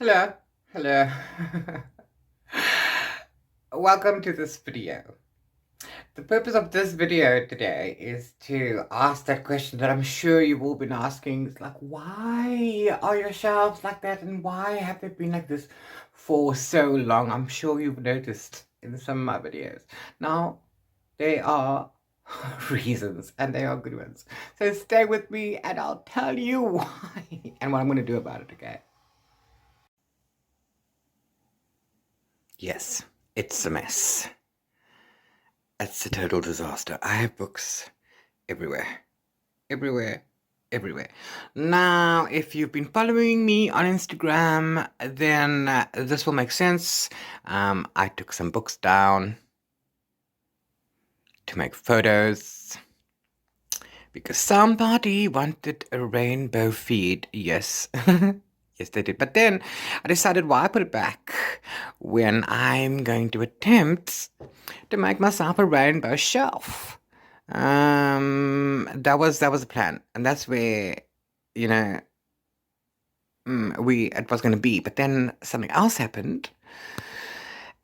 Hello, hello. Welcome to this video. The purpose of this video today is to ask that question that I'm sure you've all been asking. It's like, why are your shelves like that, and why have they been like this for so long? I'm sure you've noticed in some of my videos. Now, they are reasons, and they are good ones. So stay with me and I'll tell you why and what I'm going to do about it, okay? Yes, it's a mess. It's a total disaster. I have books everywhere. Everywhere. Everywhere. Now, if you've been following me on Instagram, then this will make sense. I took some books down to make photos because somebody wanted a rainbow feed. Yes. Yes, they did. But then I decided, why put it back when I'm going to attempt to make myself a rainbow shelf. That was the plan, and that's where, you know, it was going to be. But then something else happened,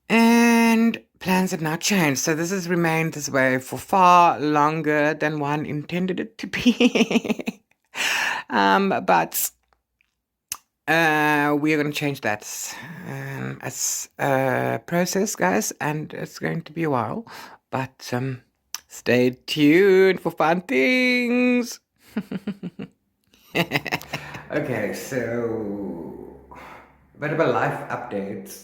and plans have now changed. So this has remained this way for far longer than one intended it to be. But we are going to change that as a process, guys, and it's going to be a while. But stay tuned for fun things. Okay, so a bit of a life update.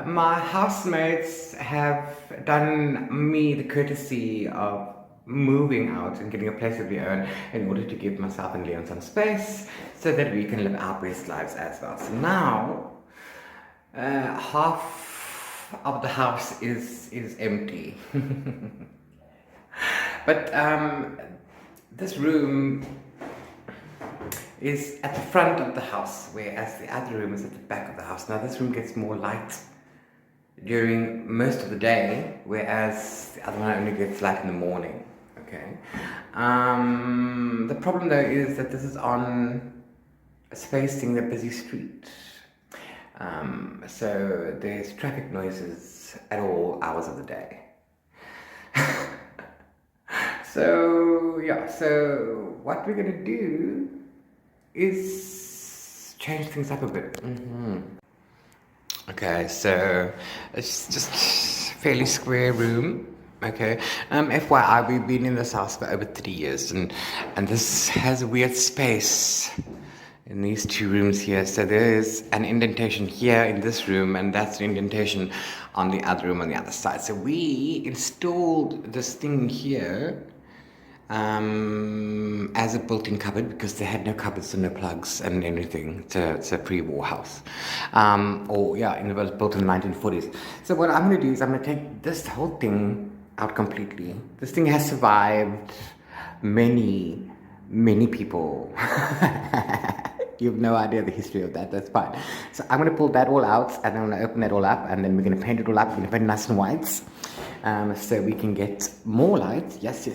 My housemates have done me the courtesy of moving out and getting a place of their own in order to give myself and Leon some space so that we can live our best lives as well. So now half of the house is empty. But this room is at the front of the house, whereas the other room is at the back of the house. Now this room gets more light during most of the day, whereas the other one only gets light in the morning. Okay. The problem though is that this is on it's facing the busy street. So there's traffic noises at all hours of the day. So yeah, so what we're gonna do is change things up a bit. Okay, so it's just fairly square room. Okay, FYI, we've been in this house for over 3 years, and this has a weird space in these two rooms here. So there's an indentation here in this room, and that's an indentation on the other room on the other side. So we installed this thing here as a built-in cupboard because they had no cupboards and no plugs and anything. It's a pre-war house. It was built in the 1940s. So what I'm going to do is I'm going to take this whole thing out completely. This thing has survived many people. You have no idea the history of that. That's fine. So I'm going to pull that all out, and I'm going to open that all up, and then we're going to paint it all up. We're going to paint it nice and white, so we can get more light. Yes.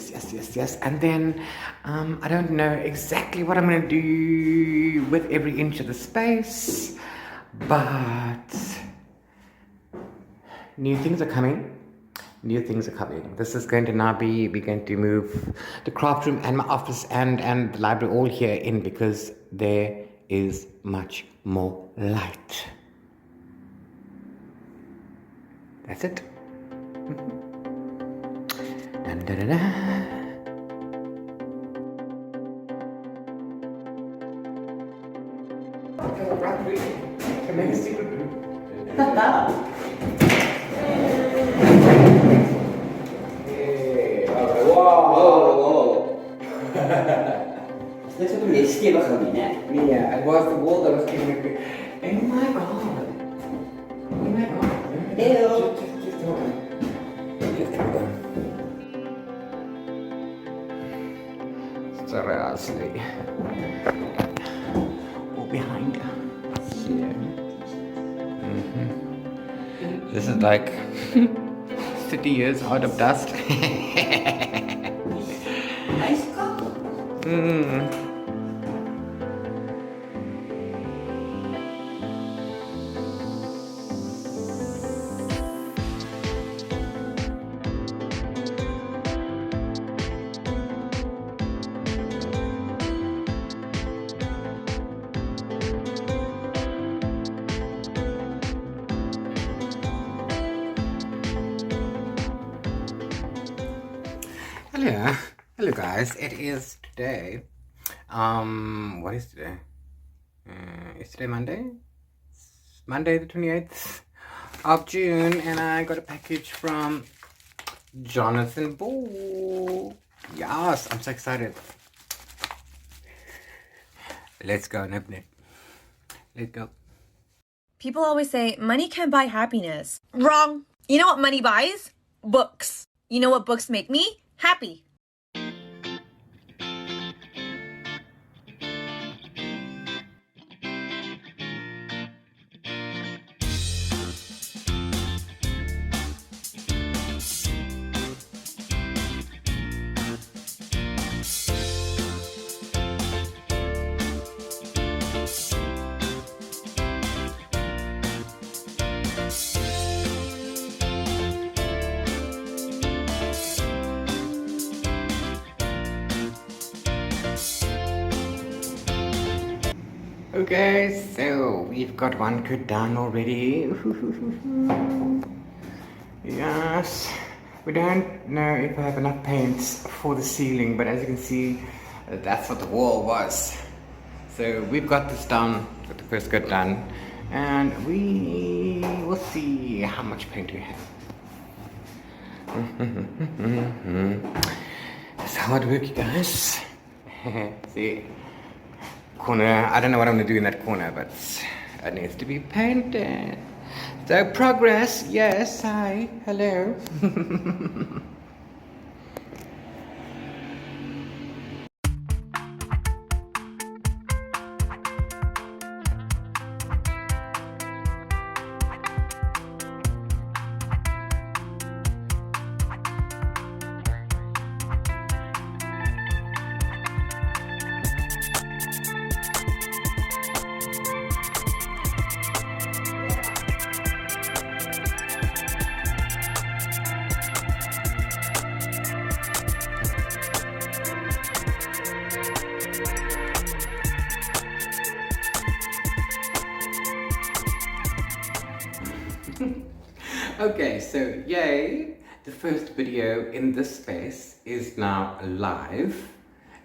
And then I don't know exactly what I'm going to do with every inch of the space, but new things are coming. This is going to now be, we're going to move the craft room and my office and the library all here in because there is much more light. That's it. Dun, da, da, da. To make a secret room. Yeah, it was the wall that was giving me. Oh my god. Ew. Just hold on. Just hold on. Seriously. Or behind here. This is like 50 years out of dust. Nice cup. Hello. Hello guys. It is today. What is today? Is today Monday? It's Monday the 28th of June, and I got a package from Jonathan Ball. Yes, I'm so excited. Let's go and open it. Let's go. People always say money can't buy happiness. Wrong. You know what money buys? Books. You know what books make me? Happy. Okay, so we've got one good done already. Yes, we don't know if I have enough paints for the ceiling, but as you can see, that's what the wall was. So we've got this done, got the first coat done, and we will see how much paint we have. That's hard work, you guys. See, corner, I don't know what I'm going to do in that corner, but it needs to be painted. So progress, yes, hi, hello. Okay, so yay, the first video in this space is now live.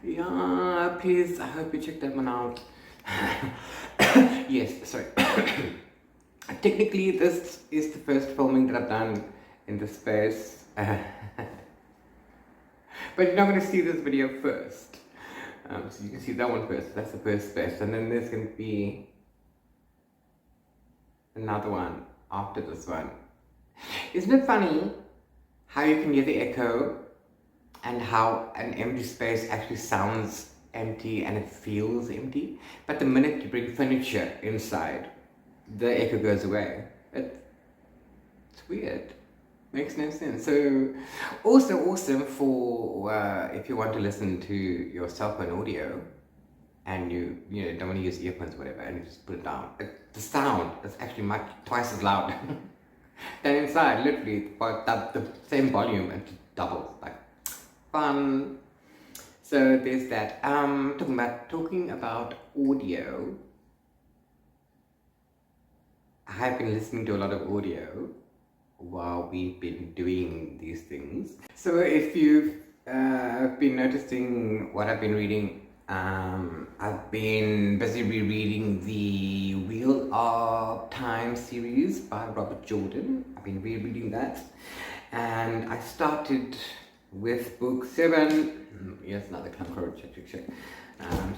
Yeah, please, I hope you check that one out. Yes, sorry. Technically, this is the first filming that I've done in this space. But you're not going to see this video first. So you can see that one first, that's the first space. And then there's going to be another one after this one. Isn't it funny how you can hear the echo and how an empty space actually sounds empty and it feels empty, but the minute you bring furniture inside, the echo goes away. It's weird. Makes no sense. So also awesome for if you want to listen to your cell phone audio and you don't want to use earphones or whatever, and you just put it down. The sound is actually twice as loud. Then inside, literally, the same volume and doubles, like fun. So there's that. Talking about audio. I have been listening to a lot of audio while we've been doing these things. So if you've been noticing what I've been reading, I've been busy rereading the Wheel of Time series by Robert Jordan. I've been rereading that, and I started with book 7. Yes, another clunker. Check.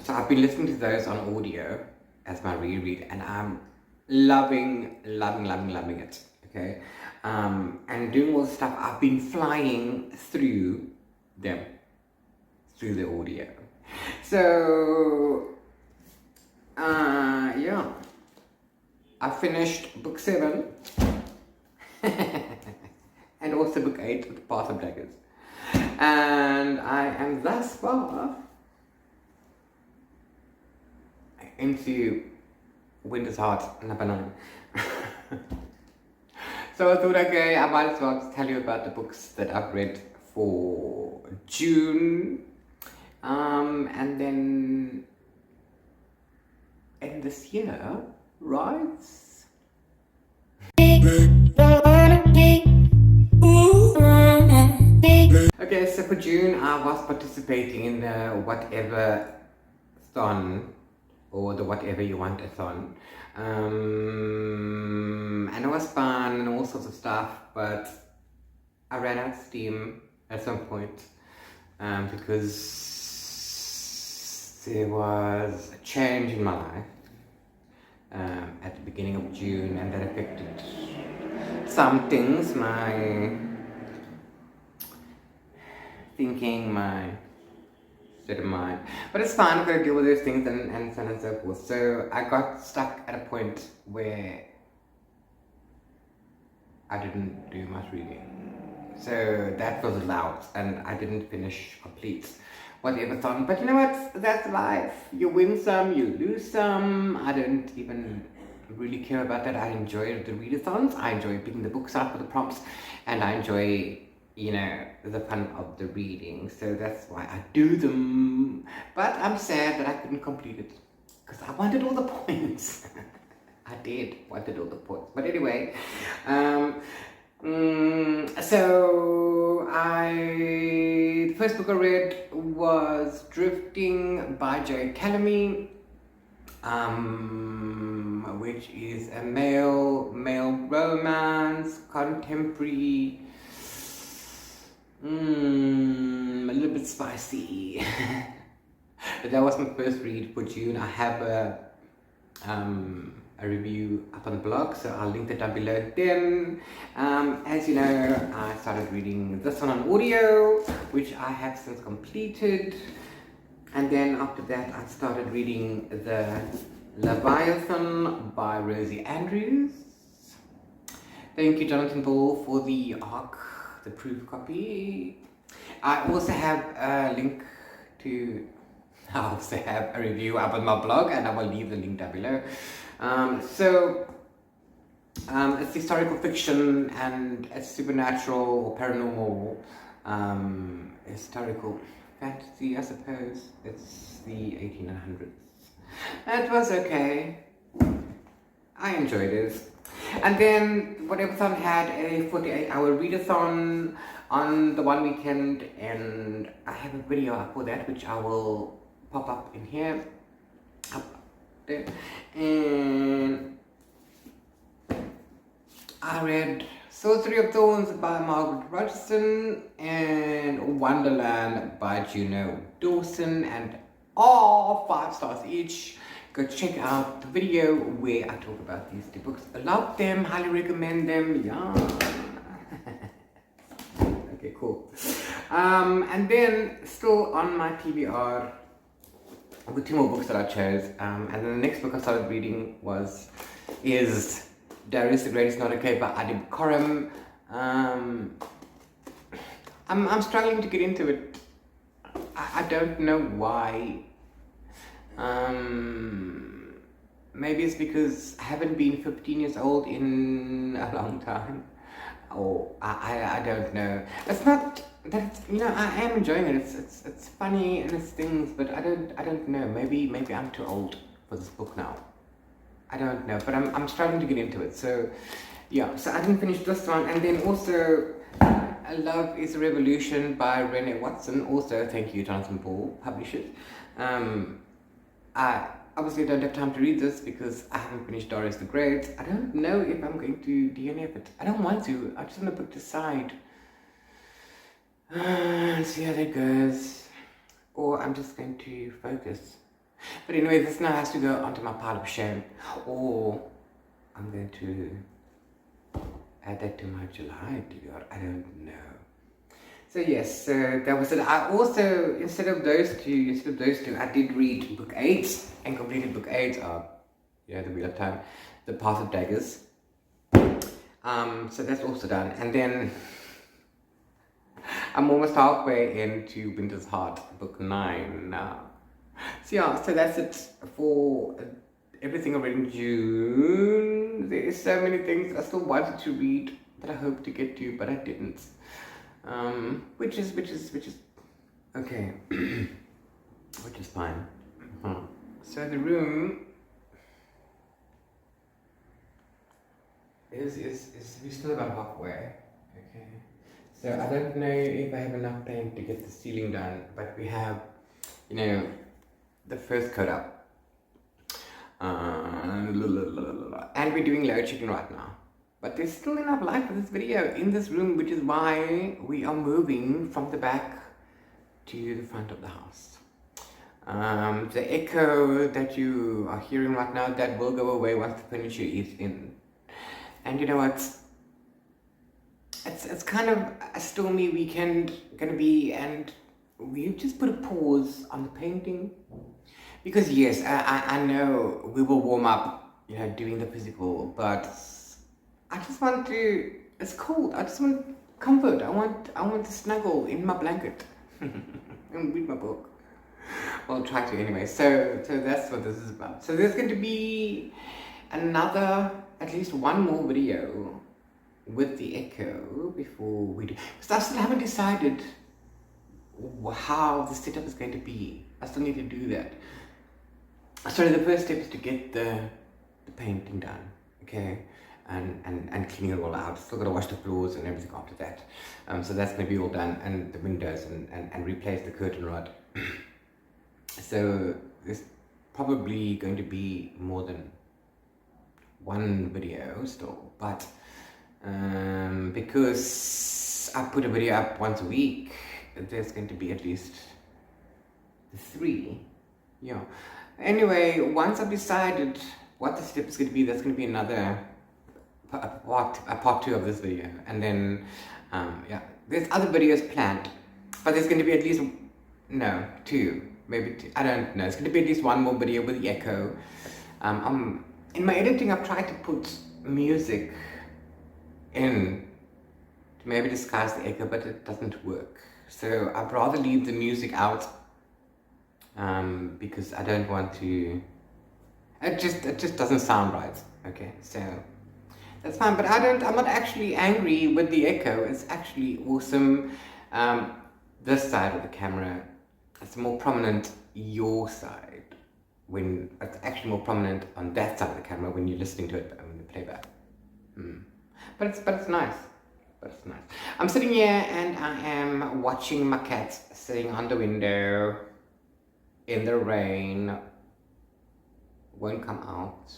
So I've been listening to those on audio as my reread, and I'm loving it. Okay, and doing all the stuff. I've been flying through them, through the audio. So, yeah, I finished book 7 and also book 8, The Path of Daggers, and I am thus far into Winter's Heart, number 9. So I thought, okay, I might as well just tell you about the books that I've read for June. And then end this year, right? Okay, Okay, so for June, I was participating in the whatever thon, or the whatever you want a thon. And it was fun and all sorts of stuff, but I ran out of steam at some point because there was a change in my life at the beginning of June, and that affected some things, my thinking, my state of mind. But it's fine, I've got to deal with those things and so on and so forth. So I got stuck at a point where I didn't do much reading. So that was allowed, and I didn't finish complete whatever thon. But you know what? That's life. You win some, you lose some. I don't even really care about that. I enjoy the readathons. I enjoy picking the books out for the prompts, and I enjoy, you know, the fun of the reading. So that's why I do them. But I'm sad that I couldn't complete it because I wanted all the points. I did wanted all the points. But anyway, so the first book I read was Drifting by Jacques, which is a male romance, contemporary, a little bit spicy. But that was my first read for June. I have a review up on the blog, so I'll link that down below. Then, as you know, I started reading this one on audio, which I have since completed. And then after that, I started reading the Leviathan by Rosie Andrews. Thank you, Jonathan Ball, for the ARC, the proof copy. I also have a link to, I also have a review up on my blog, and I will leave the link down below. It's historical fiction, and it's supernatural, paranormal, historical fantasy, I suppose. It's the 1800s. It was okay. I enjoyed it. And then Whatever-thon had a 48-hour readathon on the one weekend, and I have a video up for that, which I will pop up in here. Up there. And I read Sorcery of Thorns by Margaret Rogerson and Wonderland by Juno Dawson, and all 5 stars each. Go check out the video where I talk about these 2 books. I love them, highly recommend them. Yeah. Okay, cool. And then still on my TBR with 2 more books that I chose. And then the next book I started reading is Darius the Great Is Not Okay by Adib Khorram. I'm struggling to get into it. I don't know why. Maybe it's because I haven't been 15 years old in a long time. Or I don't know. It's not that it's, you know, I am enjoying it. It's funny and it's things, but I don't know. Maybe I'm too old for this book now. I don't know, but I'm struggling to get into it. So yeah, so I didn't finish this one. And then also Love is a Revolution by Renee Watson. Also, thank you, Jonathan Ball, publishers. I obviously don't have time to read this because I haven't finished Darius the Great. I don't know if I'm going to do any of it. I don't want to. I just want to put it aside. See how that goes. Or I'm just going to focus. But anyway, this now has to go onto my pile of shame. Or I'm going to add that to my July TBR. I don't know. So yes, that was it. I also, instead of those two, I did read book 8 and completed book 8 of, the Wheel of Time, The Path of Daggers. So that's also done. And then I'm almost halfway into Winter's Heart, book 9 now. So yeah, so that's it for everything I read in June. There's so many things I still wanted to read that I hope to get to, but I didn't. Which is okay. Which is fine. So the room is we're still about halfway. Okay. So I don't know if I have enough paint to get the ceiling done, but we have, you know, the first coat up. And we're doing load shedding right now. But there's still enough light for this video in this room, which is why we are moving from the back to the front of the house. The echo that you are hearing right now, that will go away once the furniture is in. And you know what? It's kind of a stormy weekend gonna be, and we've just put a pause on the painting. Because yes, I know we will warm up, you know, doing the physical, but I just want to, it's cold, I just want comfort, I want to snuggle in my blanket and read my book. Well, try to anyway, so that's what this is about. So there's going to be another, at least one more video with the echo before we do, because I still haven't decided how the setup is going to be. I still need to do that. So the first step is to get the painting done, okay, and cleaning it all out. Still got to wash the floors and everything after that. So that's going to be all done, and the windows and replace the curtain rod. So there's probably going to be more than one video still, but because I put a video up once a week, there's going to be at least 3. Yeah. Anyway, once I've decided what the step is going to be, that's going to be another part 2 of this video. And then, yeah, there's other videos planned, but there's going to be at least, 2, maybe 2, I don't know. It's going to be at least one more video with the echo. In my editing, I've tried to put music in to maybe disguise the echo, but it doesn't work. So I'd rather leave the music out. Because I don't want to, it just doesn't sound right. Okay, so that's fine, but I'm not actually angry with the echo. It's actually awesome. This side of the camera, it's more prominent your side, when it's actually more prominent on that side of the camera when you're listening to it in the playback. But it's nice. I'm sitting here and I am watching my cat sitting on the window in the rain. Won't come out.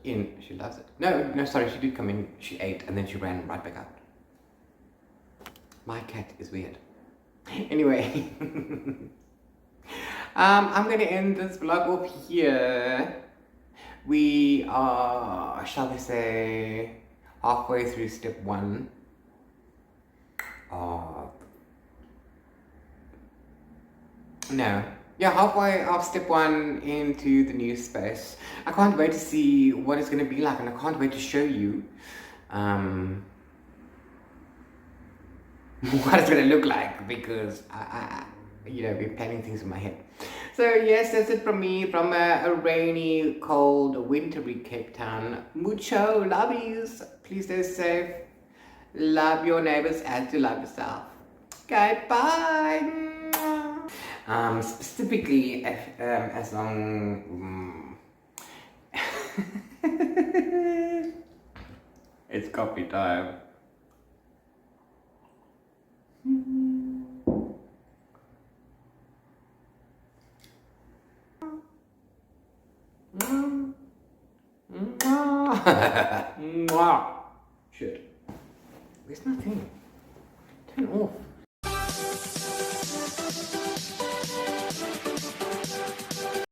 She loves it. No, sorry, she did come in, she ate, and then she ran right back out. My cat is weird. Anyway, I'm going to end this vlog off here. We are, shall we say, halfway through step 1 of, halfway of step 1 into the new space. I can't wait to see what it's going to be like, and I can't wait to show you what it's going to look like, because I we're planning things in my head. So yes, that's it from me, from a rainy, cold, wintry Cape Town. Mucho lovies. Please stay safe. Love your neighbors as you love yourself. Okay, bye. Specifically, as long it's coffee time. Shit. Where's my thing? Turn off.